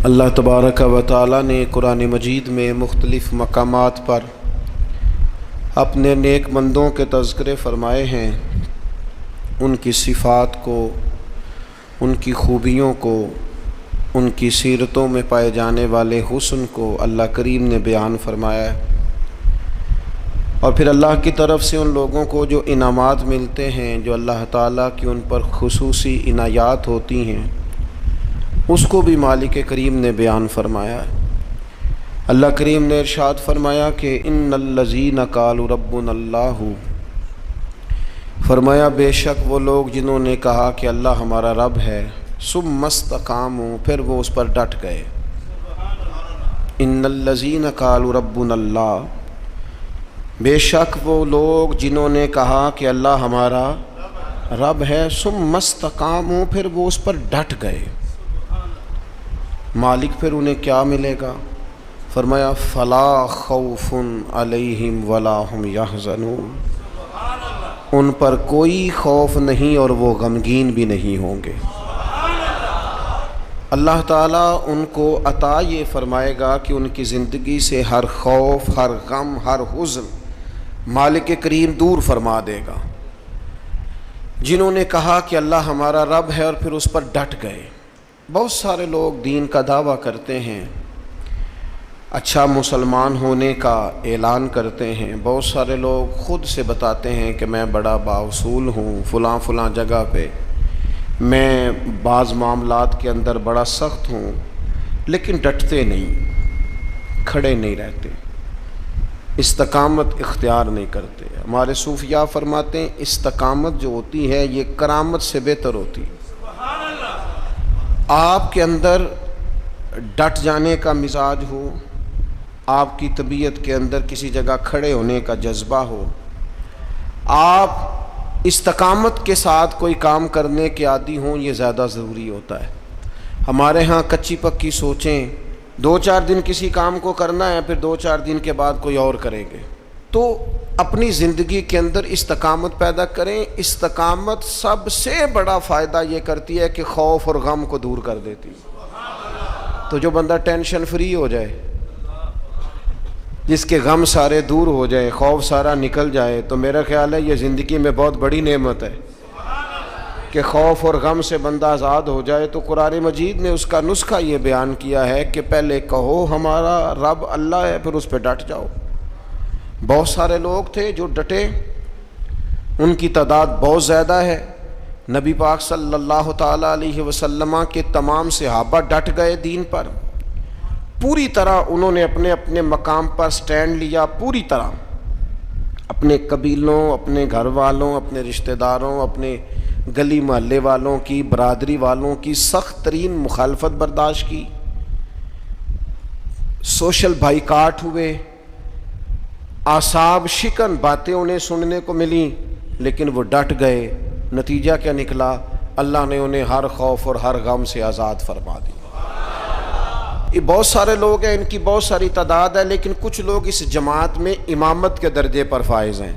اللہ تبارک و تعالی نے قرآن مجید میں مختلف مقامات پر اپنے نیک بندوں کے تذکرے فرمائے ہیں، ان کی صفات کو، ان کی خوبیوں کو، ان کی سیرتوں میں پائے جانے والے حسن کو اللہ کریم نے بیان فرمایا ہے۔ اور پھر اللہ کی طرف سے ان لوگوں کو جو انعامات ملتے ہیں، جو اللہ تعالیٰ کی ان پر خصوصی عنایات ہوتی ہیں، اس کو بھی مالک کریم نے بیان فرمایا ہے۔ اللہ کریم نے ارشاد فرمایا کہ ان الذین قالوا ربنا اللہ، فرمایا بے شک وہ لوگ جنہوں نے کہا کہ اللہ ہمارا رب ہے، ثم استقاموا، پھر وہ اس پر ڈٹ گئے۔ ان الذین قالوا ربنا اللہ، بے شک وہ لوگ جنہوں نے کہا کہ اللہ ہمارا رب ہے، ثم استقاموا، پھر وہ اس پر ڈٹ گئے۔ مالک پھر انہیں کیا ملے گا؟ فرمایا فلا خوف علیہم ولا ہم یحزنون، ان پر کوئی خوف نہیں اور وہ غمگین بھی نہیں ہوں گے۔ اللہ تعالیٰ ان کو عطا یہ فرمائے گا کہ ان کی زندگی سے ہر خوف، ہر غم، ہر حزن مالک کریم دور فرما دے گا۔ جنہوں نے کہا کہ اللہ ہمارا رب ہے اور پھر اس پر ڈٹ گئے۔ بہت سارے لوگ دین کا دعویٰ کرتے ہیں، اچھا مسلمان ہونے کا اعلان کرتے ہیں، بہت سارے لوگ خود سے بتاتے ہیں کہ میں بڑا بااصول ہوں، فلاں فلاں جگہ پہ میں بعض معاملات کے اندر بڑا سخت ہوں، لیکن ڈٹتے نہیں، کھڑے نہیں رہتے، استقامت اختیار نہیں کرتے۔ ہمارے صوفیاء فرماتے ہیں استقامت جو ہوتی ہے یہ کرامت سے بہتر ہوتی ہے۔ آپ کے اندر ڈٹ جانے کا مزاج ہو، آپ کی طبیعت کے اندر کسی جگہ کھڑے ہونے کا جذبہ ہو، آپ استقامت کے ساتھ کوئی کام کرنے کے عادی ہوں، یہ زیادہ ضروری ہوتا ہے۔ ہمارے ہاں کچی پکی سوچیں، 2-4 دن کسی کام کو کرنا ہے، پھر 2-4 دن کے بعد کوئی اور کریں گے۔ تو اپنی زندگی کے اندر استقامت پیدا کریں۔ استقامت سب سے بڑا فائدہ یہ کرتی ہے کہ خوف اور غم کو دور کر دیتی ہے۔ تو جو بندہ ٹینشن فری ہو جائے، جس کے غم سارے دور ہو جائے، خوف سارا نکل جائے، تو میرا خیال ہے یہ زندگی میں بہت بڑی نعمت ہے کہ خوف اور غم سے بندہ آزاد ہو جائے۔ تو قرآن مجید نے اس کا نسخہ یہ بیان کیا ہے کہ پہلے کہو ہمارا رب اللہ ہے، پھر اس پہ ڈٹ جاؤ۔ بہت سارے لوگ تھے جو ڈٹے، ان کی تعداد بہت زیادہ ہے۔ نبی پاک صلی اللہ تعالیٰ علیہ وسلم کے تمام صحابہ ڈٹ گئے دین پر، پوری طرح انہوں نے اپنے اپنے مقام پر سٹینڈ لیا، پوری طرح اپنے قبیلوں، اپنے گھر والوں، اپنے رشتہ داروں، اپنے گلی محلے والوں کی، برادری والوں کی سخت ترین مخالفت برداشت کی، سوشل بائیکاٹ ہوئے، اعصاب شکن باتیں انہیں سننے کو ملیں، لیکن وہ ڈٹ گئے۔ نتیجہ کیا نکلا؟ اللہ نے انہیں ہر خوف اور ہر غم سے آزاد فرما دی۔ یہ بہت سارے لوگ ہیں، ان کی بہت ساری تعداد ہے، لیکن کچھ لوگ اس جماعت میں امامت کے درجے پر فائز ہیں۔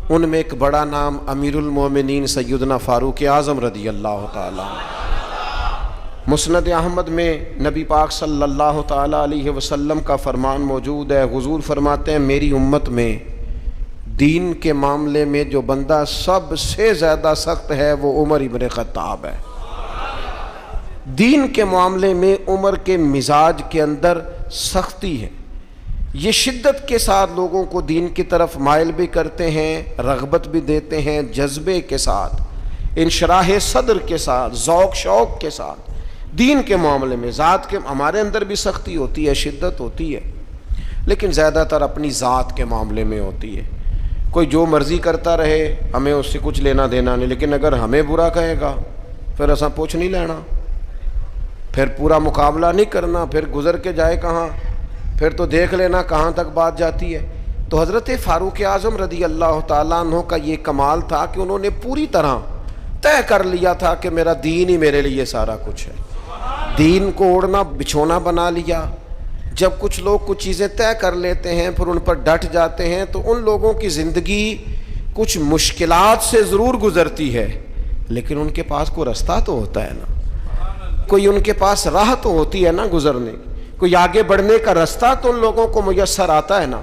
ان میں ایک بڑا نام امیر المومنین سیدنا فاروق اعظم رضی اللہ تعالیٰ عنہ۔ مسند احمد میں نبی پاک صلی اللہ تعالیٰ علیہ وسلم کا فرمان موجود ہے۔ حضور فرماتے ہیں میری امت میں دین کے معاملے میں جو بندہ سب سے زیادہ سخت ہے وہ عمر ابن خطاب ہے۔ دین کے معاملے میں عمر کے مزاج کے اندر سختی ہے، یہ شدت کے ساتھ لوگوں کو دین کی طرف مائل بھی کرتے ہیں، رغبت بھی دیتے ہیں، جذبے کے ساتھ، انشراح صدر کے ساتھ، ذوق شوق کے ساتھ دین کے معاملے میں۔ ذات کے ہمارے اندر بھی سختی ہوتی ہے، شدت ہوتی ہے، لیکن زیادہ تر اپنی ذات کے معاملے میں ہوتی ہے۔ کوئی جو مرضی کرتا رہے، ہمیں اس سے کچھ لینا دینا نہیں، لیکن اگر ہمیں برا کہے گا پھر ایسا پوچھ نہیں لینا، پھر پورا مقابلہ نہیں کرنا، پھر گزر کے جائے کہاں، پھر تو دیکھ لینا کہاں تک بات جاتی ہے۔ تو حضرت فاروق اعظم رضی اللہ تعالیٰ عنہ کا یہ کمال تھا کہ انہوں نے پوری طرح طے کر لیا تھا کہ میرا دین ہی میرے لیے سارا کچھ ہے۔ دین کو اوڑھنا بچھونا بنا لیا۔ جب کچھ لوگ کچھ چیزیں طے کر لیتے ہیں پھر ان پر ڈٹ جاتے ہیں، تو ان لوگوں کی زندگی کچھ مشکلات سے ضرور گزرتی ہے، لیکن ان کے پاس کوئی رستہ تو ہوتا ہے نا۔ کوئی ان کے پاس راہ تو ہوتی ہے نا گزرنے، کوئی آگے بڑھنے کا رستہ تو ان لوگوں کو میسر آتا ہے نا۔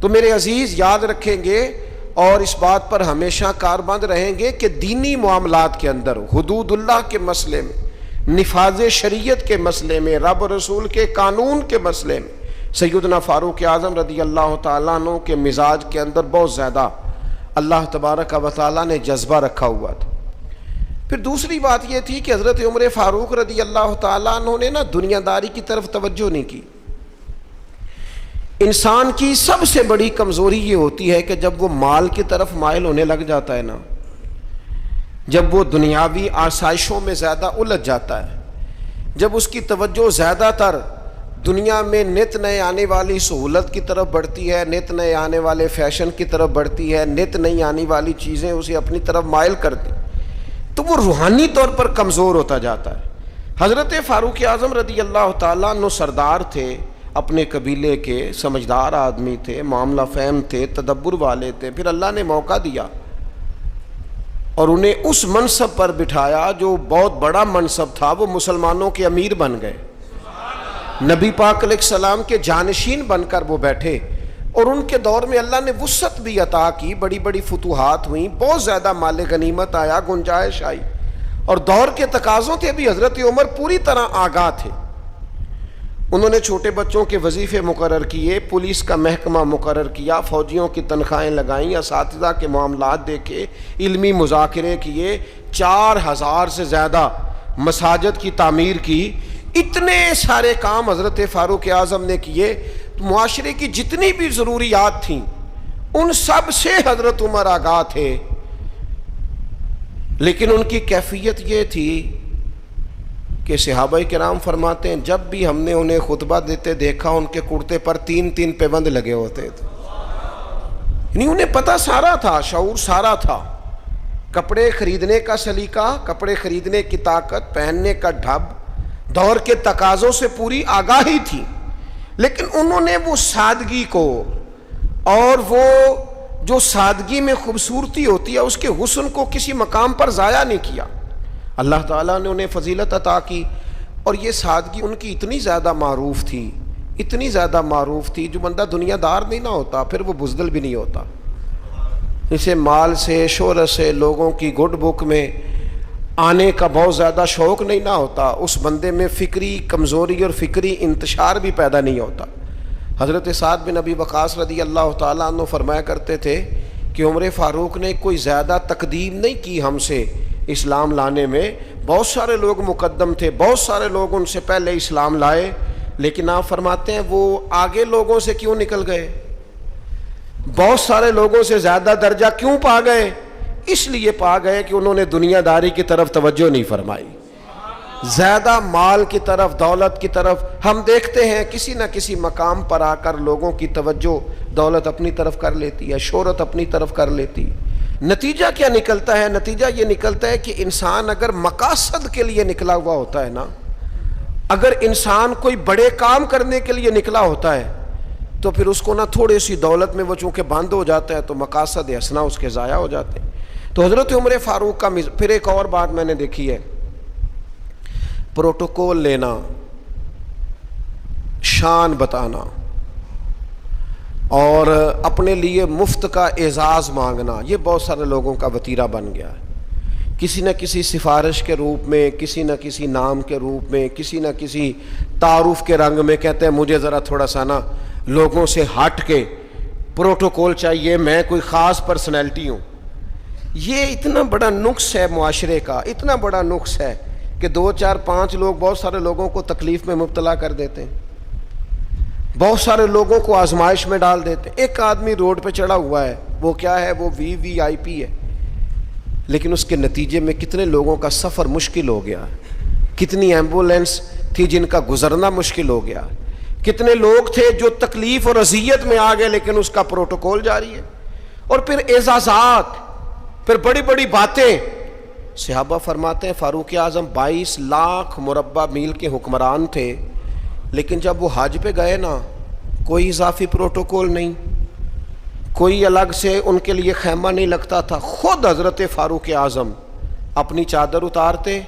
تو میرے عزیز یاد رکھیں گے اور اس بات پر ہمیشہ کاربند رہیں گے کہ دینی معاملات کے اندر، حدود اللہ کے مسئلے میں، نفاذ شریعت کے مسئلے میں، رب رسول کے قانون کے مسئلے میں سیدنا فاروق اعظم رضی اللہ تعالیٰ عنہ کے مزاج کے اندر بہت زیادہ اللہ تبارک و تعالیٰ نے جذبہ رکھا ہوا تھا۔ پھر دوسری بات یہ تھی کہ حضرت عمر فاروق رضی اللہ تعالیٰ عنہ نے نا دنیا داری کی طرف توجہ نہیں کی۔ انسان کی سب سے بڑی کمزوری یہ ہوتی ہے کہ جب وہ مال کی طرف مائل ہونے لگ جاتا ہے نا، جب وہ دنیاوی آسائشوں میں زیادہ الجھ جاتا ہے، جب اس کی توجہ زیادہ تر دنیا میں نت نئے آنے والی سہولت کی طرف بڑھتی ہے، نت نئے آنے والے فیشن کی طرف بڑھتی ہے، نت نئی آنے والی چیزیں اسے اپنی طرف مائل کرتی، تو وہ روحانی طور پر کمزور ہوتا جاتا ہے۔ حضرت فاروق اعظم رضی اللہ تعالیٰ عنہ سردار تھے، اپنے قبیلے کے سمجھدار آدمی تھے، معاملہ فہم تھے، تدبر والے تھے، پھر اللہ نے موقع دیا اور انہیں اس منصب پر بٹھایا جو بہت بڑا منصب تھا، وہ مسلمانوں کے امیر بن گئے، نبی پاک علیہ السلام کے جانشین بن کر وہ بیٹھے، اور ان کے دور میں اللہ نے وسعت بھی عطا کی، بڑی بڑی فتوحات ہوئیں، بہت زیادہ مال غنیمت آیا، گنجائش آئی، اور دور کے تقاضوں تھے بھی حضرت عمر پوری طرح آگاہ تھے۔ انہوں نے چھوٹے بچوں کے وظیفے مقرر کیے، پولیس کا محکمہ مقرر کیا، فوجیوں کی تنخواہیں لگائیں، اساتذہ کے معاملات دیکھے، علمی مذاکرے کیے، 4000 سے زیادہ مساجد کی تعمیر کی، اتنے سارے کام حضرت فاروق اعظم نے کیے۔ معاشرے کی جتنی بھی ضروریات تھیں ان سب سے حضرت عمر آگاہ تھے، لیکن ان کی کیفیت یہ تھی کہ صحابہ کرام فرماتے ہیں جب بھی ہم نے انہیں خطبہ دیتے دیکھا ان کے کرتے پر 3 پیوند لگے ہوتے تھے، یعنی انہیں پتہ سارا تھا، شعور سارا تھا، کپڑے خریدنے کا سلیقہ، کپڑے خریدنے کی طاقت، پہننے کا ڈھب، دور کے تقاضوں سے پوری آگاہی تھی، لیکن انہوں نے وہ سادگی کو، اور وہ جو سادگی میں خوبصورتی ہوتی ہے اس کے حسن کو کسی مقام پر ضائع نہیں کیا۔ اللہ تعالیٰ نے انہیں فضیلت عطا کی، اور یہ سادگی ان کی اتنی زیادہ معروف تھی، اتنی زیادہ معروف تھی، جو بندہ دنیا دار نہیں نہ ہوتا پھر وہ بزدل بھی نہیں ہوتا۔ اسے مال سے، شہرت سے، لوگوں کی گڈ بک میں آنے کا بہت زیادہ شوق نہیں نہ ہوتا، اس بندے میں فکری کمزوری اور فکری انتشار بھی پیدا نہیں ہوتا۔ حضرت سعد بن ابی وقاص رضی اللہ تعالیٰ عنہ فرمایا کرتے تھے کہ عمر فاروق نے کوئی زیادہ تقدیم نہیں کی ہم سے اسلام لانے میں، بہت سارے لوگ مقدم تھے، بہت سارے لوگ ان سے پہلے اسلام لائے، لیکن آپ فرماتے ہیں وہ آگے لوگوں سے کیوں نکل گئے، بہت سارے لوگوں سے زیادہ درجہ کیوں پا گئے؟ اس لیے پا گئے کہ انہوں نے دنیا داری کی طرف توجہ نہیں فرمائی، زیادہ مال کی طرف، دولت کی طرف۔ ہم دیکھتے ہیں کسی نہ کسی مقام پر آ کر لوگوں کی توجہ دولت اپنی طرف کر لیتی ہے، شہرت اپنی طرف کر لیتی ہے۔ نتیجہ کیا نکلتا ہے؟ نتیجہ یہ نکلتا ہے کہ انسان اگر مقاصد کے لیے نکلا ہوا ہوتا ہے نا، اگر انسان کوئی بڑے کام کرنے کے لیے نکلا ہوتا ہے تو پھر اس کو نا تھوڑی سی دولت میں وہ چونکہ بند ہو جاتا ہے تو مقاصد حسنہ اس کے ضائع ہو جاتے ہیں۔ تو حضرت عمر فاروق کا پھر ایک اور بات میں نے دیکھی ہے، پروٹوکول لینا، شان بتانا، اور اپنے لیے مفت کا اعزاز مانگنا، یہ بہت سارے لوگوں کا وتیرہ بن گیا ہے۔ کسی نہ کسی سفارش کے روپ میں، کسی نہ کسی نام کے روپ میں، کسی نہ کسی تعارف کے رنگ میں کہتے ہیں مجھے ذرا تھوڑا سا نا لوگوں سے ہٹ کے پروٹوکول چاہیے، میں کوئی خاص پرسنالٹی ہوں۔ یہ اتنا بڑا نقص ہے معاشرے کا، اتنا بڑا نقص ہے کہ 2 4 5 لوگ بہت سارے لوگوں کو تکلیف میں مبتلا کر دیتے ہیں، بہت سارے لوگوں کو آزمائش میں ڈال دیتے ہیں۔ ایک آدمی روڈ پہ چڑھا ہوا ہے، وہ کیا ہے، وہ VIP ہے، لیکن اس کے نتیجے میں کتنے لوگوں کا سفر مشکل ہو گیا، کتنی ایمبولینس تھی جن کا گزرنا مشکل ہو گیا، کتنے لوگ تھے جو تکلیف اور اذیت میں آ گئے، لیکن اس کا پروٹوکول جاری ہے۔ اور پھر اعزازات، پھر بڑی بڑی باتیں۔ صحابہ فرماتے ہیں فاروق اعظم 22 لاکھ مربع میل کے حکمران تھے، لیکن جب وہ حج پہ گئے نا، کوئی اضافی پروٹوکول نہیں، کوئی الگ سے ان کے لیے خیمہ نہیں لگتا تھا، خود حضرت فاروق اعظم اپنی چادر اتارتے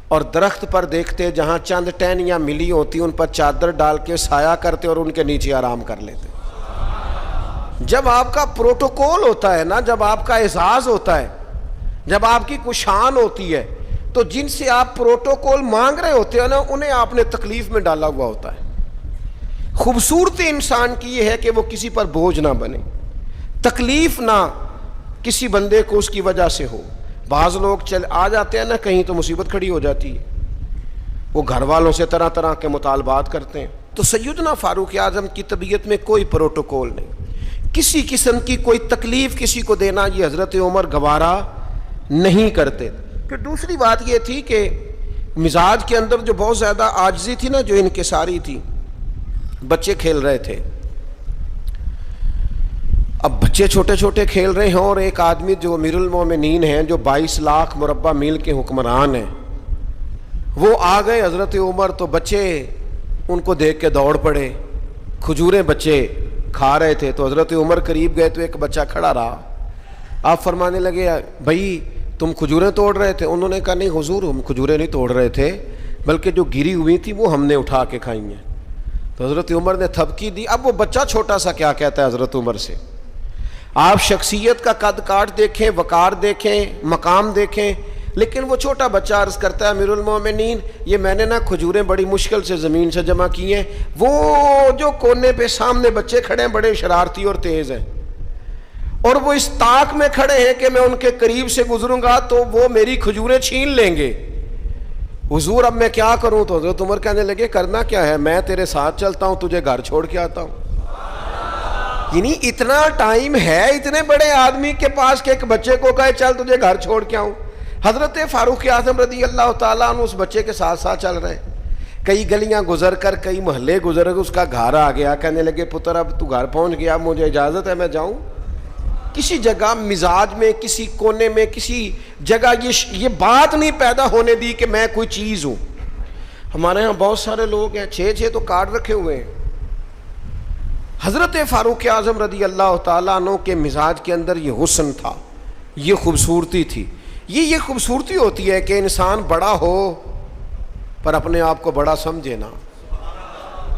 اور درخت پر دیکھتے جہاں چند ٹہنیاں ملی ہوتی ان پر چادر ڈال کے سایہ کرتے اور ان کے نیچے آرام کر لیتے۔ جب آپ کا پروٹوکول ہوتا ہے نا، جب آپ کا اعزاز ہوتا ہے، جب آپ کی کوئی شان ہوتی ہے، تو جن سے آپ پروٹوکول مانگ رہے ہوتے ہیں نا، انہیں آپ نے تکلیف میں ڈالا ہوا ہوتا ہے۔ خوبصورتی انسان کی یہ ہے کہ وہ کسی پر بوجھ نہ بنے، تکلیف نہ کسی بندے کو اس کی وجہ سے ہو۔ بعض لوگ آ جاتے ہیں نا کہیں تو مصیبت کھڑی ہو جاتی ہے، وہ گھر والوں سے طرح طرح کے مطالبات کرتے ہیں۔ تو سیدنا فاروق اعظم کی طبیعت میں کوئی پروٹوکول نہیں، کسی قسم کی کوئی تکلیف کسی کو دینا یہ حضرت عمر گوارا نہیں کرتے۔ پھر دوسری بات یہ تھی کہ مزاج کے اندر جو بہت زیادہ عاجزی تھی نا، جو انکساری تھی، بچے کھیل رہے تھے، اب بچے چھوٹے چھوٹے کھیل رہے ہیں اور ایک آدمی جو امیر المومنین ہیں، جو 22 لاکھ مربع میل کے حکمران ہیں، وہ آ گئے حضرت عمر، تو بچے ان کو دیکھ کے دوڑ پڑے، کھجوریں بچے کھا رہے تھے، تو حضرت عمر قریب گئے تو ایک بچہ کھڑا رہا، آپ فرمانے لگے بھائی تم کھجوریں توڑ رہے تھے؟ انہوں نے کہا نہیں حضور، ہم کھجوریں نہیں توڑ رہے تھے، بلکہ جو گری ہوئی تھی وہ ہم نے اٹھا کے کھائی ہیں۔ تو حضرت عمر نے تھپکی دی۔ اب وہ بچہ چھوٹا سا کیا کہتا ہے حضرت عمر سے؟ آپ شخصیت کا قد کاٹ دیکھیں، وقار دیکھیں، مقام دیکھیں، لیکن وہ چھوٹا بچہ عرض کرتا ہے امیر المومنین یہ میں نے نا کھجوریں بڑی مشکل سے زمین سے جمع کی ہیں، وہ جو کونے پہ سامنے بچے کھڑے ہیں بڑے شرارتی اور تیز ہیں، اور وہ اس طاق میں کھڑے ہیں کہ میں ان کے قریب سے گزروں گا تو وہ میری کھجوریں چھین لیں گے، حضور اب میں کیا کروں؟ تو حضرت عمر کہنے لگے کرنا کیا ہے، میں تیرے ساتھ چلتا ہوں، تجھے گھر چھوڑ کے آتا ہوں۔ یعنی اتنا ٹائم ہے اتنے بڑے آدمی کے پاس کہ ایک بچے کو کہے چل تجھے گھر چھوڑ کے آؤں۔ حضرت فاروق اعظم رضی اللہ تعالیٰ عنہ اس بچے کے ساتھ ساتھ چل رہے ہیں، کئی گلیاں گزر کر کئی محلے گزر کر اس کا گھر آ گیا، کہنے لگے پتر اب تو گھر پہنچ گیا، مجھے اجازت ہے میں جاؤں؟ کسی جگہ مزاج میں، کسی کونے میں، کسی جگہ یہ بات نہیں پیدا ہونے دی کہ میں کوئی چیز ہوں۔ ہمارے ہاں بہت سارے لوگ ہیں 6 تو کارڈ رکھے ہوئے ہیں۔ حضرت فاروق اعظم رضی اللہ تعالیٰ عنہ کے مزاج کے اندر یہ حسن تھا، یہ خوبصورتی تھی۔ یہ خوبصورتی ہوتی ہے کہ انسان بڑا ہو پر اپنے آپ کو بڑا سمجھے نا،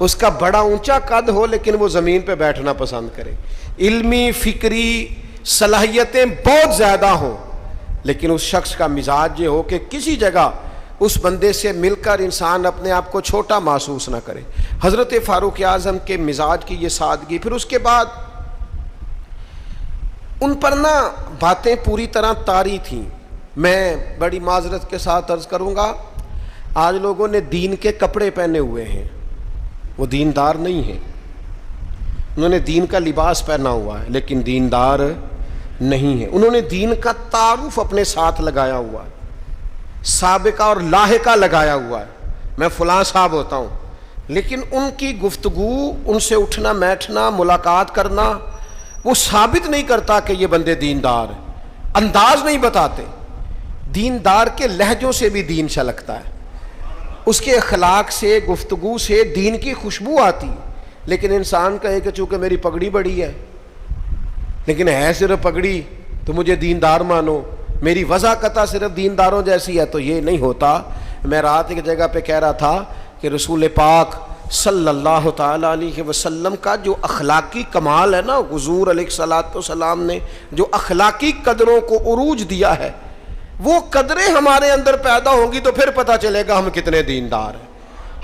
اس کا بڑا اونچا قد ہو لیکن وہ زمین پہ بیٹھنا پسند کرے، علمی فکری صلاحیتیں بہت زیادہ ہوں لیکن اس شخص کا مزاج یہ ہو کہ کسی جگہ اس بندے سے مل کر انسان اپنے آپ کو چھوٹا محسوس نہ کرے۔ حضرت فاروق اعظم کے مزاج کی یہ سادگی، پھر اس کے بعد ان پر نا باتیں پوری طرح طاری تھیں۔ میں بڑی معذرت کے ساتھ عرض کروں گا، آج لوگوں نے دین کے کپڑے پہنے ہوئے ہیں، وہ دیندار نہیں ہیں، انہوں نے دین کا لباس پہنا ہوا ہے لیکن دیندار نہیں ہے، انہوں نے دین کا تعارف اپنے ساتھ لگایا ہوا ہے، سابقہ اور لاحقہ لگایا ہوا ہے، میں فلاں صاحب ہوتا ہوں، لیکن ان کی گفتگو، ان سے اٹھنا بیٹھنا، ملاقات کرنا وہ ثابت نہیں کرتا کہ یہ بندے دیندار ہیں، انداز نہیں بتاتے۔ دیندار کے لہجوں سے بھی دین چھلکتا ہے، اس کے اخلاق سے، گفتگو سے دین کی خوشبو آتی، لیکن انسان کہے کہ چونکہ میری پگڑی بڑی ہے لیکن ہے صرف پگڑی تو مجھے دیندار مانو، میری وضاقتہ صرف دینداروں جیسی ہے، تو یہ نہیں ہوتا۔ میں رات ایک جگہ پہ کہہ رہا تھا کہ رسول پاک صلی اللہ تعالیٰ علیہ وسلم کا جو اخلاقی کمال ہے نا، حضور علیہ الصلوۃ والسلام نے جو اخلاقی قدروں کو عروج دیا ہے، وہ قدریں ہمارے اندر پیدا ہوں گی تو پھر پتہ چلے گا ہم کتنے دیندار ہیں۔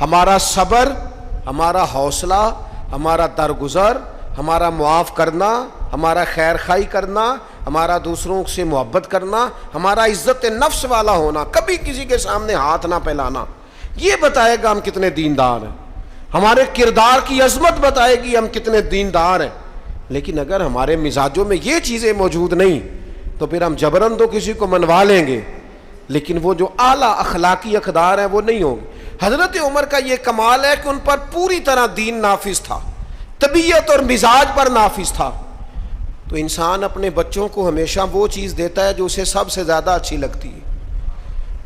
ہمارا صبر، ہمارا حوصلہ، ہمارا درگزر، ہمارا معاف کرنا، ہمارا خیر خواہی کرنا، ہمارا دوسروں سے محبت کرنا، ہمارا عزت نفس والا ہونا، کبھی کسی کے سامنے ہاتھ نہ پھیلانا، یہ بتائے گا ہم کتنے دیندار ہیں۔ ہمارے کردار کی عظمت بتائے گی ہم کتنے دیندار ہیں۔ لیکن اگر ہمارے مزاجوں میں یہ چیزیں موجود نہیں تو پھر ہم جبراً تو کسی کو منوا لیں گے لیکن وہ جو اعلیٰ اخلاقی اقدار ہیں وہ نہیں ہوں گے۔ حضرت عمر کا یہ کمال ہے کہ ان پر پوری طرح دین نافذ تھا، طبیعت اور مزاج پر نافذ تھا۔ تو انسان اپنے بچوں کو ہمیشہ وہ چیز دیتا ہے جو اسے سب سے زیادہ اچھی لگتی ہے۔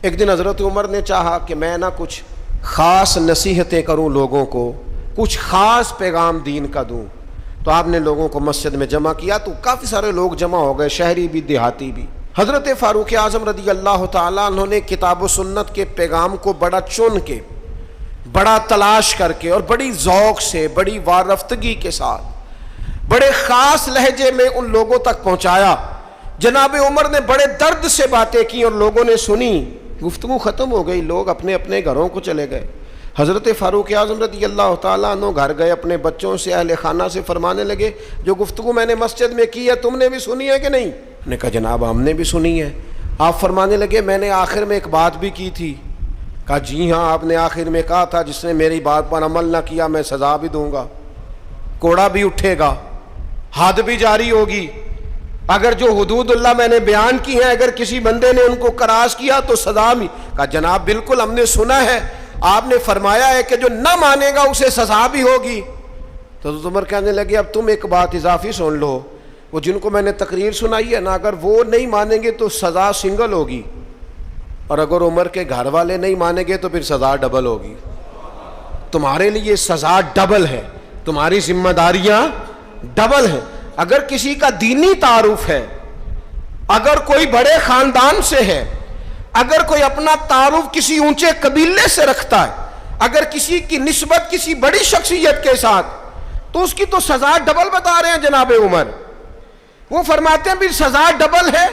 ایک دن حضرت عمر نے چاہا کہ میں نہ کچھ خاص نصیحتیں کروں لوگوں کو، کچھ خاص پیغام دین کا دوں، تو آپ نے لوگوں کو مسجد میں جمع کیا تو کافی سارے لوگ جمع ہو گئے، شہری بھی دیہاتی بھی۔ حضرت فاروق اعظم رضی اللہ تعالیٰ عنہ نے کتاب و سنت کے پیغام کو بڑا چن کے، بڑا تلاش کر کے اور بڑی ذوق سے، بڑی وارفتگی کے ساتھ، بڑے خاص لہجے میں ان لوگوں تک پہنچایا۔ جناب عمر نے بڑے درد سے باتیں کی اور لوگوں نے سنی، گفتگو ختم ہو گئی، لوگ اپنے اپنے گھروں کو چلے گئے۔ حضرت فاروق اعظم رضی اللہ تعالیٰ عنہ گھر گئے، اپنے بچوں سے، اہل خانہ سے فرمانے لگے، جو گفتگو میں نے مسجد میں کی ہے تم نے بھی سنی ہے کہ نہیں؟ نے کہا جناب ہم نے بھی سنی ہے۔ آپ فرمانے لگے میں نے آخر میں ایک بات بھی کی تھی۔ کہا جی ہاں آپ نے آخر میں کہا تھا جس نے میری بات پر عمل نہ کیا میں سزا بھی دوں گا، کوڑا بھی اٹھے گا، حد بھی جاری ہوگی، اگر جو حدود اللہ میں نے بیان کی ہیں اگر کسی بندے نے ان کو کراس کیا تو سزا بھی۔ کہا جناب بالکل ہم نے سنا ہے، آپ نے فرمایا ہے کہ جو نہ مانے گا اسے سزا بھی ہوگی۔ تو عمر کہنے لگے اب تم ایک بات اضافی سن لو، وہ جن کو میں نے تقریر سنائی ہے نا اگر وہ نہیں مانیں گے تو سزا سنگل ہوگی، اور اگر عمر کے گھر والے نہیں مانیں گے تو پھر سزا ڈبل ہوگی۔ تمہارے لیے سزا ڈبل ہے، تمہاری ذمہ داریاں ڈبل ہیں۔ اگر کسی کا دینی تعارف ہے، اگر کوئی بڑے خاندان سے ہے، اگر کوئی اپنا تعارف کسی اونچے قبیلے سے رکھتا ہے، اگر کسی کی نسبت کسی بڑی شخصیت کے ساتھ، تو اس کی تو سزا ڈبل بتا رہے ہیں جناب عمر۔ وہ فرماتے ہیں بھی سزا ڈبل ہے،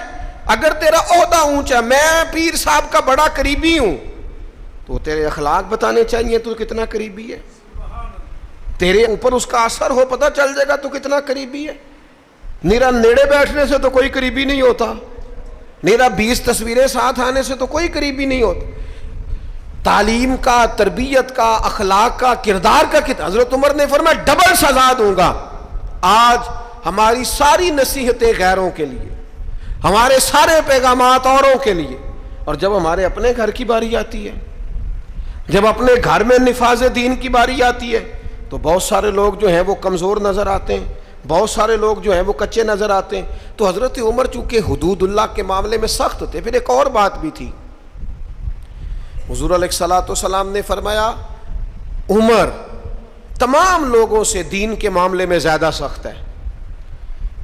اگر تیرا عہدہ اونچا، میں پیر صاحب کا بڑا قریبی ہوں، تو تیرے اخلاق بتانے چاہیے تو کتنا قریبی ہے، تیرے اوپر اس کا اثر ہو پتہ چل جائے گا تو کتنا قریبی ہے۔ نیرا نیڑے بیٹھنے سے تو کوئی قریبی نہیں ہوتا، نیرا 20 تصویریں ساتھ آنے سے تو کوئی قریبی نہیں ہوتا۔ تعلیم کا، تربیت کا، اخلاق کا، کردار کا حضرت عمر نے فرمایا ڈبل سزا دوں گا۔ آج ہماری ساری نصیحتیں غیروں کے لیے، ہمارے سارے پیغامات اوروں کے لیے، اور جب ہمارے اپنے گھر کی باری آتی ہے، جب اپنے گھر میں نفاذ دین کی باری آتی ہے تو بہت سارے لوگ جو ہیں وہ کمزور نظر آتے ہیں، بہت سارے لوگ جو ہیں وہ کچے نظر آتے ہیں۔ تو حضرت عمر چونکہ حدود اللہ کے معاملے میں سخت تھے۔ پھر ایک اور بات بھی تھی، حضور علیہ الصلوۃ والسلام نے فرمایا عمر تمام لوگوں سے دین کے معاملے میں زیادہ سخت ہے،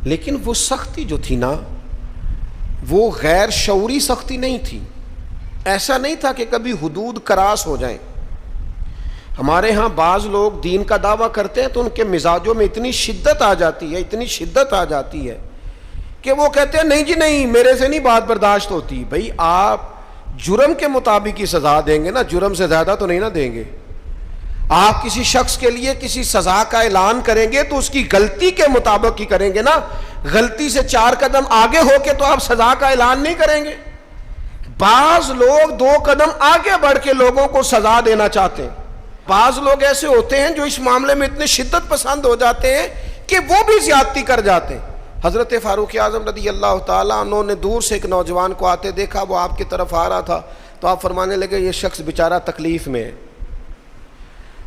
لیکن وہ سختی جو تھی نا وہ غیر شعوری سختی نہیں تھی، ایسا نہیں تھا کہ کبھی حدود کراس ہو جائیں۔ ہمارے ہاں بعض لوگ دین کا دعویٰ کرتے ہیں تو ان کے مزاجوں میں اتنی شدت آ جاتی ہے، اتنی شدت آ جاتی ہے کہ وہ کہتے ہیں نہیں جی نہیں میرے سے نہیں بات برداشت ہوتی۔ بھئی آپ جرم کے مطابق ہی سزا دیں گے نا، جرم سے زیادہ تو نہیں نا دیں گے۔ آپ کسی شخص کے لیے کسی سزا کا اعلان کریں گے تو اس کی غلطی کے مطابق ہی کریں گے نا، غلطی سے 4 قدم آگے ہو کے تو آپ سزا کا اعلان نہیں کریں گے۔ بعض لوگ 2 قدم آگے بڑھ کے لوگوں کو سزا دینا چاہتے ہیں، بعض لوگ ایسے ہوتے ہیں جو اس معاملے میں اتنے شدت پسند ہو جاتے ہیں کہ وہ بھی زیادتی کر جاتے ہیں۔ حضرت فاروق اعظم رضی اللہ تعالیٰ عنہ نے دور سے ایک نوجوان کو آتے دیکھا، وہ آپ کی طرف آ رہا تھا تو آپ فرمانے لگے یہ شخص بیچارہ تکلیف میں ہے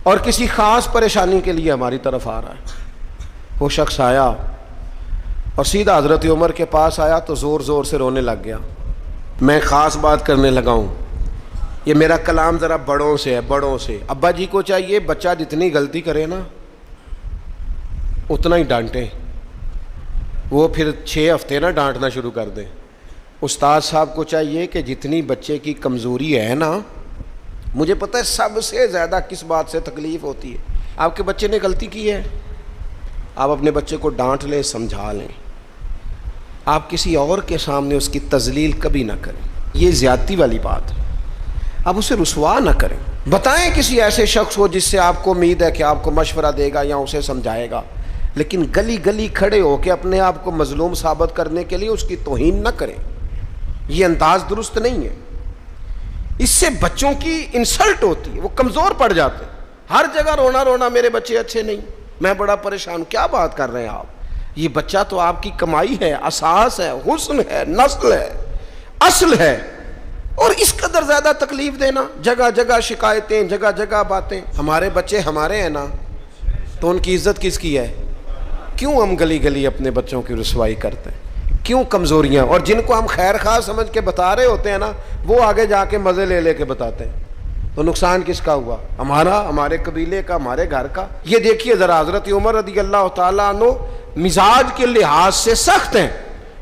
اور کسی خاص پریشانی کے لیے ہماری طرف آ رہا ہے۔ وہ شخص آیا اور سیدھا حضرت عمر کے پاس آیا تو زور زور سے رونے لگ گیا۔ میں خاص بات کرنے لگا ہوں، یہ میرا کلام ذرا بڑوں سے ہے، بڑوں سے۔ ابا جی کو چاہیے بچہ جتنی غلطی کرے نا اتنا ہی ڈانٹیں، وہ پھر 6 ہفتے نہ ڈانٹنا شروع کر دیں۔ استاد صاحب کو چاہیے کہ جتنی بچے کی کمزوری ہے نا، مجھے پتہ ہے سب سے زیادہ کس بات سے تکلیف ہوتی ہے، آپ کے بچے نے غلطی کی ہے، آپ اپنے بچے کو ڈانٹ لیں، سمجھا لیں، آپ کسی اور کے سامنے اس کی تذلیل کبھی نہ کریں، یہ زیادتی والی بات ہے۔ آپ اسے رسوا نہ کریں، بتائیں کسی ایسے شخص کو جس سے آپ کو امید ہے کہ آپ کو مشورہ دے گا یا اسے سمجھائے گا، لیکن گلی گلی کھڑے ہو کے اپنے آپ کو مظلوم ثابت کرنے کے لیے اس کی توہین نہ کریں، یہ انداز درست نہیں ہے۔ اس سے بچوں کی انسلٹ ہوتی ہے، وہ کمزور پڑ جاتے ہیں، ہر جگہ رونا رونا میرے بچے اچھے نہیں، میں بڑا پریشان ہوں۔ کیا بات کر رہے ہیں آپ؟ یہ بچہ تو آپ کی کمائی ہے، اساس ہے، حسن ہے، نسل ہے، اصل ہے، اور اس قدر زیادہ تکلیف دینا، جگہ جگہ شکایتیں، جگہ جگہ باتیں۔ ہمارے بچے ہمارے ہیں نا، تو ان کی عزت کس کی ہے؟ کیوں ہم گلی گلی اپنے بچوں کی رسوائی کرتے ہیں؟ کیوں کمزوریاں؟ اور جن کو ہم خیر خواہ سمجھ کے بتا رہے ہوتے ہیں نا، وہ آگے جا کے مزے لے لے کے بتاتے ہیں، تو نقصان کس کا ہوا؟ ہمارا، ہمارے قبیلے کا، ہمارے گھر کا۔ یہ دیکھیے ذرا، حضرت عمر رضی اللہ تعالیٰ عنہ مزاج کے لحاظ سے سخت ہیں،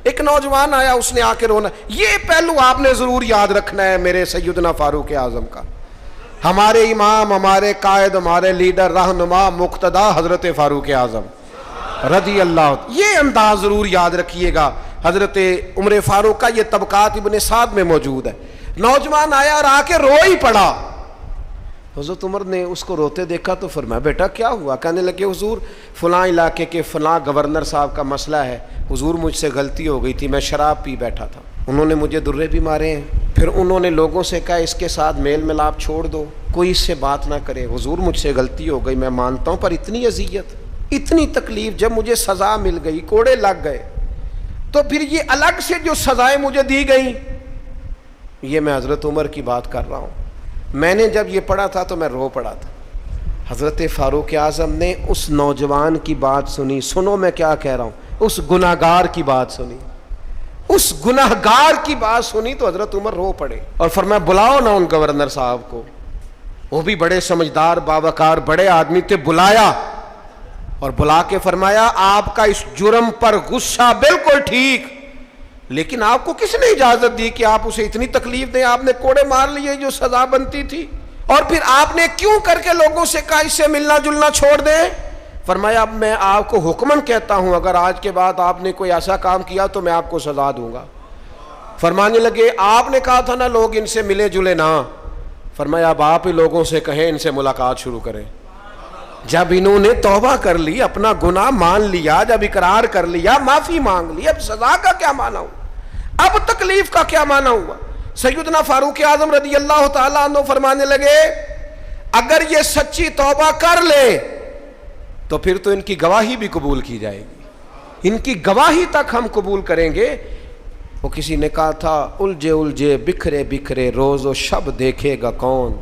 ایک نوجوان آیا, اس نے آ کے رونا. یہ پہلو آپ نے ضرور یاد رکھنا ہے میرے سیدنا فاروق اعظم کا. ہمارے امام, ہمارے قائد, ہمارے لیڈر, رہنما, مقتدا حضرت فاروق اعظم رضی اللہ. یہ انداز ضرور یاد رکھیے گا. حضرت عمر فاروق کا یہ طبقات ابن سعد میں موجود ہے. نوجوان آیا اور آ کے رو ہی پڑا. حضرت عمر نے اس کو روتے دیکھا تو فرمایا بیٹا کیا ہوا؟ کہنے لگے حضور فلاں علاقے کے فلاں گورنر صاحب کا مسئلہ ہے. حضور مجھ سے غلطی ہو گئی تھی, میں شراب پی بیٹھا تھا, انہوں نے مجھے درے بھی مارے ہیں. پھر انہوں نے لوگوں سے کہا اس کے ساتھ میل ملاپ چھوڑ دو, کوئی اس سے بات نہ کرے. حضور مجھ سے غلطی ہو گئی, میں مانتا ہوں, پر اتنی اذیت, اتنی تکلیف, جب مجھے سزا مل گئی, کوڑے لگ گئے, تو پھر یہ الگ سے جو سزائیں مجھے دی گئیں, یہ میں حضرت عمر کی بات کر رہا ہوں. میں نے جب یہ پڑھا تھا تو میں رو پڑا تھا. حضرت فاروق اعظم نے اس نوجوان کی بات سنی. سنو میں کیا کہہ رہا ہوں, اس گناہگار کی بات سنی, اس گناہگار کی بات سنی تو حضرت عمر رو پڑے اور فرمایا بلاؤ نا ان گورنر صاحب کو. وہ بھی بڑے سمجھدار, باوقار, بڑے آدمی تھے. بلایا اور بلا کے فرمایا آپ کا اس جرم پر غصہ بالکل ٹھیک, لیکن آپ کو کس نے اجازت دی کہ آپ اسے اتنی تکلیف دیں؟ آپ نے کوڑے مار لیے جو سزا بنتی تھی, اور پھر آپ نے کیوں کر کے لوگوں سے کہا اس سے ملنا جلنا چھوڑ دیں؟ فرمایا اب میں آپ کو حکمن کہتا ہوں, اگر آج کے بعد آپ نے کوئی ایسا کام کیا تو میں آپ کو سزا دوں گا. فرمانے لگے آپ نے کہا تھا نا لوگ ان سے ملے جلے نہ. فرمایا اب آپ ہی لوگوں سے کہیں ان سے ملاقات شروع کریں. جب انہوں نے توبہ کر لی, اپنا گناہ مان لیا, جب اقرار کر لیا, معافی مانگ لی, اب سزا کا کیا معنی ہوا, اب تکلیف کا کیا معنی ہوا؟ سیدنا فاروق اعظم رضی اللہ تعالیٰ عنہ فرمانے لگے اگر یہ سچی توبہ کر لے تو پھر تو ان کی گواہی بھی قبول کی جائے گی, ان کی گواہی تک ہم قبول کریں گے. وہ کسی نے کہا تھا الجھے الجھے بکھرے بکھرے روز و شب دیکھے گا کون,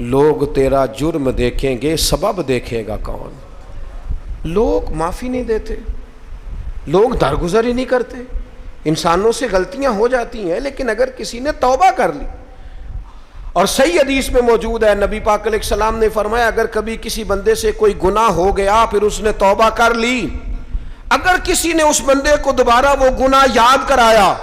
لوگ تیرا جرم دیکھیں گے سبب دیکھے گا کون. لوگ معافی نہیں دیتے, لوگ درگزر ہی نہیں کرتے. انسانوں سے غلطیاں ہو جاتی ہیں, لیکن اگر کسی نے توبہ کر لی, اور صحیح حدیث میں موجود ہے نبی پاک علیہ السلام نے فرمایا اگر کبھی کسی بندے سے کوئی گناہ ہو گیا پھر اس نے توبہ کر لی, اگر کسی نے اس بندے کو دوبارہ وہ گناہ یاد کرایا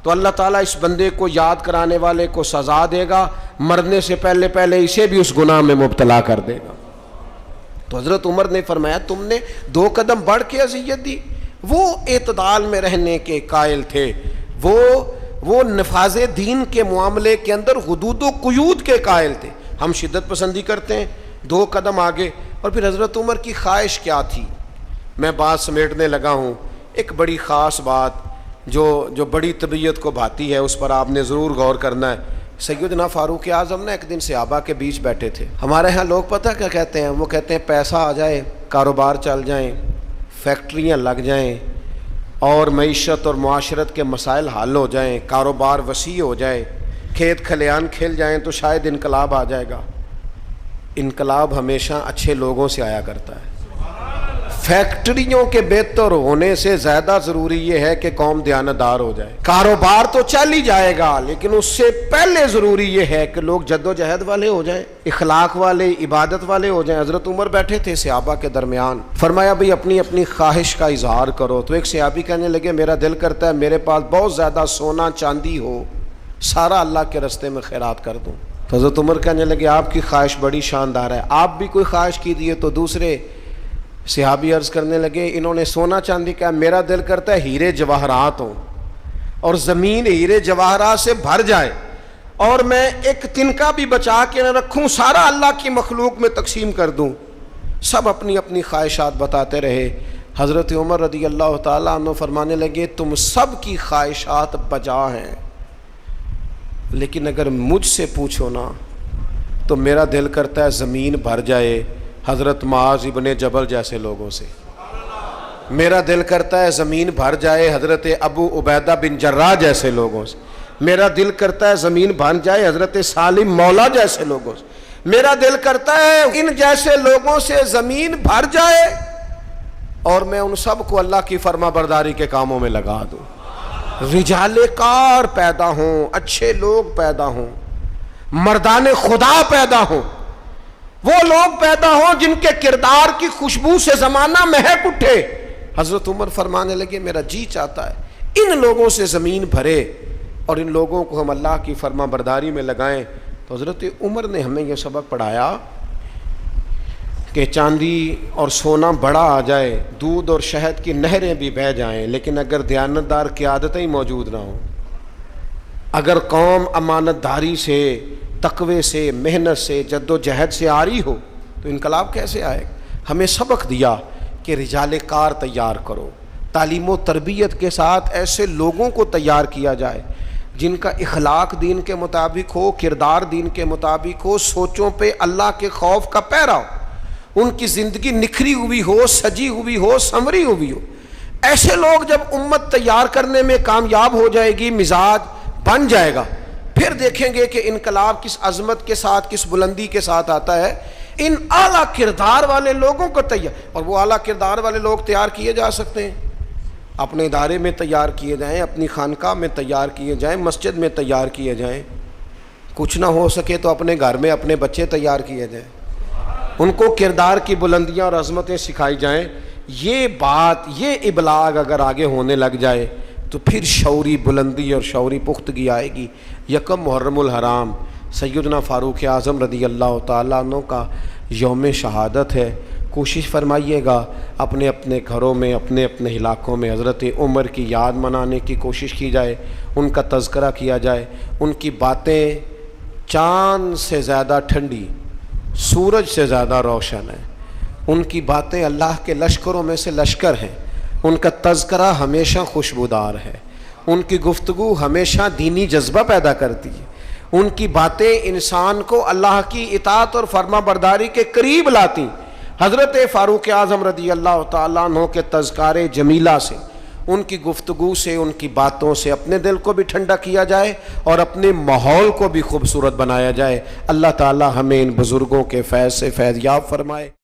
تو اللہ تعالیٰ اس بندے کو یاد کرانے والے کو سزا دے گا, مرنے سے پہلے پہلے اسے بھی اس گناہ میں مبتلا کر دے گا. تو حضرت عمر نے فرمایا تم نے 2 قدم بڑھ کے اذیت دی. وہ اعتدال میں رہنے کے قائل تھے, وہ نفاذ دین کے معاملے کے اندر حدود و قیود کے قائل تھے. ہم شدت پسندی کرتے ہیں, 2 قدم آگے. اور پھر حضرت عمر کی خواہش کیا تھی, میں بات سمیٹنے لگا ہوں. ایک بڑی خاص بات جو بڑی طبیعت کو بھاتی ہے, اس پر آپ نے ضرور غور کرنا ہے. سیدنا فاروق اعظم نے ایک دن صحابہ کے بیچ بیٹھے تھے. ہمارے ہاں لوگ پتہ کیا کہتے ہیں, وہ کہتے ہیں پیسہ آ جائے, کاروبار چل جائیں, فیکٹریاں لگ جائیں, اور معیشت اور معاشرت کے مسائل حل ہو جائیں, کاروبار وسیع ہو جائے, کھیت کھلیان کھل جائیں تو شاید انقلاب آ جائے گا. انقلاب ہمیشہ اچھے لوگوں سے آیا کرتا ہے. فیکٹریوں کے بہتر ہونے سے زیادہ ضروری یہ ہے کہ قوم دیانتدار ہو جائے. کاروبار تو چل ہی جائے گا, لیکن اس سے پہلے ضروری یہ ہے کہ لوگ جد و جہد والے ہو جائیں, اخلاق والے, عبادت والے ہو جائیں. حضرت عمر بیٹھے تھے صحابہ کے درمیان, فرمایا بھئی اپنی اپنی خواہش کا اظہار کرو. تو ایک صحابی کہنے لگے میرا دل کرتا ہے میرے پاس بہت زیادہ سونا چاندی ہو, سارا اللہ کے رستے میں خیرات کر دوں. تو حضرت عمر کہنے لگے آپ کی خواہش بڑی شاندار ہے, آپ بھی کوئی خواہش کیجیے. تو دوسرے صحابی عرض کرنے لگے, انہوں نے سونا چاندی کہا, میرا دل کرتا ہے ہیرے جواہرات ہوں اور زمین ہیرے جواہرات سے بھر جائے, اور میں ایک تنکا بھی بچا کے نہ رکھوں, سارا اللہ کی مخلوق میں تقسیم کر دوں. سب اپنی اپنی خواہشات بتاتے رہے. حضرت عمر رضی اللہ تعالیٰ عنہ فرمانے لگے تم سب کی خواہشات بجا ہیں, لیکن اگر مجھ سے پوچھو نا تو میرا دل کرتا ہے زمین بھر جائے حضرت معاذ ابن جبل جیسے لوگوں سے. میرا دل کرتا ہے زمین بھر جائے حضرت ابو عبیدہ بن جراح جیسے لوگوں سے. میرا دل کرتا ہے زمین بھر جائے حضرت سالم مولا جیسے لوگوں سے. میرا دل کرتا ہے ان جیسے لوگوں سے زمین بھر جائے اور میں ان سب کو اللہ کی فرما برداری کے کاموں میں لگا دوں. رجال کار پیدا ہوں, اچھے لوگ پیدا ہوں, مردان خدا پیدا ہوں, وہ لوگ پیدا ہوں جن کے کردار کی خوشبو سے زمانہ مہک اٹھے. حضرت عمر فرمانے لگے میرا جی چاہتا ہے ان لوگوں سے زمین بھرے اور ان لوگوں کو ہم اللہ کی فرما برداری میں لگائیں۔ تو حضرت عمر نے ہمیں یہ سبق پڑھایا کہ چاندی اور سونا بڑا آ جائے، دودھ اور شہد کی نہریں بھی بہہ جائیں، لیکن اگر دیانتدار قیادتیں موجود نہ ہوں، اگر قوم امانت داری سے، تقوی سے، محنت سے، جد و جہد سے آری ہو تو انقلاب کیسے آئے؟ ہمیں سبق دیا کہ رجال کار تیار کرو، تعلیم و تربیت کے ساتھ ایسے لوگوں کو تیار کیا جائے جن کا اخلاق دین کے مطابق ہو، کردار دین کے مطابق ہو، سوچوں پہ اللہ کے خوف کا پیرا ہو، ان کی زندگی نکھری ہوئی ہو، سجی ہوئی ہو، سنوری ہوئی ہو۔ ایسے لوگ جب امت تیار کرنے میں کامیاب ہو جائے گی، مزاج بن جائے گا، پھر دیکھیں گے کہ انقلاب کس عظمت کے ساتھ، کس بلندی کے ساتھ آتا ہے۔ ان اعلیٰ کردار والے لوگوں کو تیار، اور وہ اعلیٰ کردار والے لوگ تیار کیے جا سکتے ہیں، اپنے ادارے میں تیار کیے جائیں، اپنی خانقاہ میں تیار کیے جائیں، مسجد میں تیار کیے جائیں، کچھ نہ ہو سکے تو اپنے گھر میں اپنے بچے تیار کیے جائیں، ان کو کردار کی بلندیاں اور عظمتیں سکھائی جائیں۔ یہ بات، یہ ابلاغ اگر آگے ہونے لگ جائے تو پھر شعوری بلندی اور شعوری پختگی آئے گی۔ یکم محرم الحرام سیدنا فاروق اعظم رضی اللہ تعالیٰ عنہ کا یوم شہادت ہے۔ کوشش فرمائیے گا اپنے اپنے گھروں میں، اپنے اپنے علاقوں میں حضرت عمر کی یاد منانے کی کوشش کی جائے، ان کا تذکرہ کیا جائے۔ ان کی باتیں چاند سے زیادہ ٹھنڈی، سورج سے زیادہ روشن ہیں، ان کی باتیں اللہ کے لشکروں میں سے لشکر ہیں، ان کا تذکرہ ہمیشہ خوشبودار ہے، ان کی گفتگو ہمیشہ دینی جذبہ پیدا کرتی ہے، ان کی باتیں انسان کو اللہ کی اطاعت اور فرما برداری کے قریب لاتی۔ حضرت فاروق اعظم رضی اللہ تعالیٰ عنہ کے تذکار جمیلہ سے، ان کی گفتگو سے، ان کی باتوں سے اپنے دل کو بھی ٹھنڈا کیا جائے اور اپنے ماحول کو بھی خوبصورت بنایا جائے۔ اللہ تعالیٰ ہمیں ان بزرگوں کے فیض سے فیض یاب فرمائے۔